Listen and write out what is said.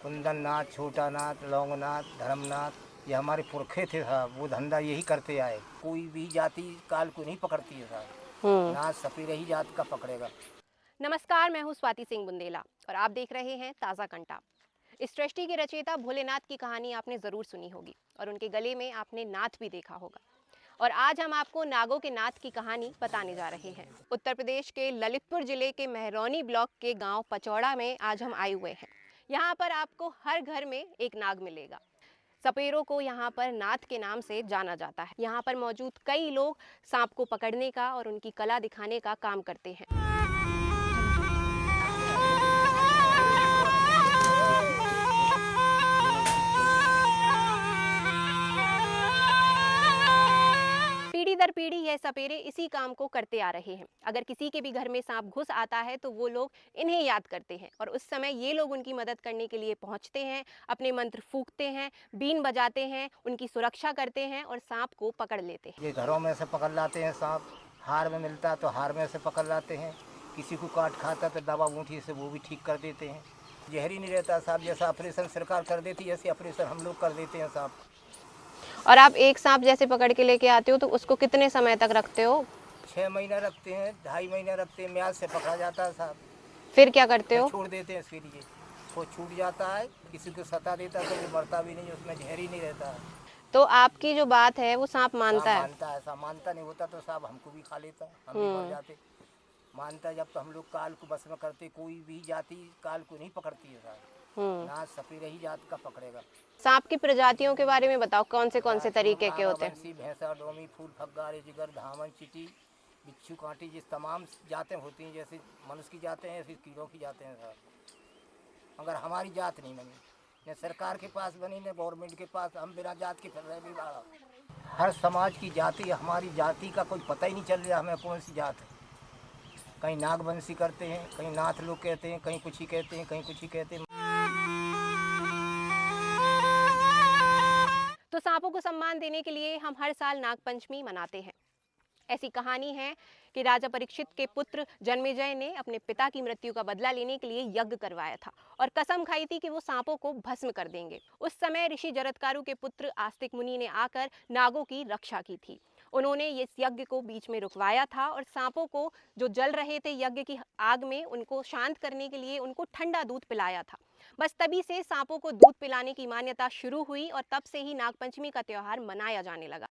कुंदन नाथ, छोटा नाथ, लौंगनाथ, धर्मनाथ, ये हमारे पुरखे थे साहब, वो धंधा यही करते आए। कोई भी जाति काल को नहीं पकड़ती है साहब, नाथ सपेरे ही जात का पकड़ेगा। नमस्कार, मैं हूं स्वाति सिंह बुंदेला और आप देख रहे हैं ताज़ा कंटा। इस सृष्टि के रचयिता भोलेनाथ की कहानी आपने ज़रूर सुनी होगी और उनके गले में आपने नाथ भी देखा होगा। और आज हम आपको नागों के नाथ की कहानी बताने जा रहे हैं। उत्तर प्रदेश के ललितपुर जिले के मेहरौनी ब्लॉक के गांव पचौड़ा में आज हम आए हुए हैं। यहाँ पर आपको हर घर में एक नाग मिलेगा। सपेरों को यहाँ पर नाथ के नाम से जाना जाता है। यहाँ पर मौजूद कई लोग सांप को पकड़ने का और उनकी कला दिखाने का काम करते हैं। पीढ़ी दर पीढ़ी यह सपेरे इसी काम को करते आ रहे हैं। अगर किसी के भी घर में सांप घुस आता है तो वो लोग इन्हें याद करते हैं और उस समय ये लोग उनकी मदद करने के लिए पहुंचते हैं, अपने मंत्र फूंकते हैं, बीन बजाते हैं, उनकी सुरक्षा करते हैं और सांप को पकड़ लेते हैं। ये घरों में से पकड़ लाते हैं सांप, हार में मिलता है तो हार में से पकड़ लाते हैं, किसी को काट खाता तो दवा बूटी से वो भी ठीक कर देते हैं। जहरी नहीं रहता साहब, जैसा ऑपरेशन सरकार कर देती है ऐसे ऑपरेशन हम लोग कर देते हैं साहब। और आप एक सांप जैसे पकड़ के लेके आते हो तो उसको कितने समय तक रखते हो? 6 महीना रखते हैं, 2.5 महीना रखते हैं, म्याद से पकड़ा जाता है साहब। फिर क्या करते हो? छोड़ देते हैं इसके लिए, वो छूट जाता है, किसी को सता देता है तो वो मरता भी नहीं, उसमें जहरी नहीं रहता है। तो आपकी जो बात है वो सांप मानता है? मानता है साहब, मानता नहीं होता तो साहब हमको भी खा लेता, हम भी मर जाते। मानता है जब तो हम लोग काल को बस में करते, कोई भी जाति काल को नहीं पकड़ती है साहब, नाथ सपेरे ही जात का पकड़ेगा। सांप की प्रजातियों के बारे में बताओ, कौन से तरीके के होते हैं? भैंसा, डोमी, फूल फग्गा, जिगर, धामन, चीटी, बिच्छू, कांटी, जिस तमाम जातें होती हैं, जैसे मनुष्य की जातें हैं ऐसी कीड़ों की जातें हैं साहब। मगर हमारी जात नहीं बनी, न सरकार के पास बनी न गवर्नमेंट के पास, हम बिना जात के फिर रहे भी बाड़ा। हर समाज की जाति, हमारी जाति का कोई पता ही नहीं चल रहा हमें कौन सी जात है। कहीं नागवंशी करते हैं, कहीं नाथ लोग कहते हैं, कहीं कुछ ही कहते हैं, कहीं कुछ ही कहते हैं। तो सांपों को सम्मान देने के लिए हम हर साल नागपंचमी मनाते हैं। ऐसी कहानी है कि राजा परीक्षित के पुत्र जन्मेजय ने अपने पिता की मृत्यु का बदला लेने के लिए यज्ञ करवाया था और कसम खाई थी कि वो सांपों को भस्म कर देंगे। उस समय ऋषि जरत्कारु के पुत्र आस्तिक मुनि ने आकर नागों की रक्षा की थी। उन्होंने इस यज्ञ को बीच में रुकवाया था और सांपों को, जो जल रहे थे यज्ञ की आग में, उनको शांत करने के लिए उनको ठंडा दूध पिलाया था। बस तभी से सांपों को दूध पिलाने की मान्यता शुरू हुई और तब से ही नागपंचमी का त्योहार मनाया जाने लगा।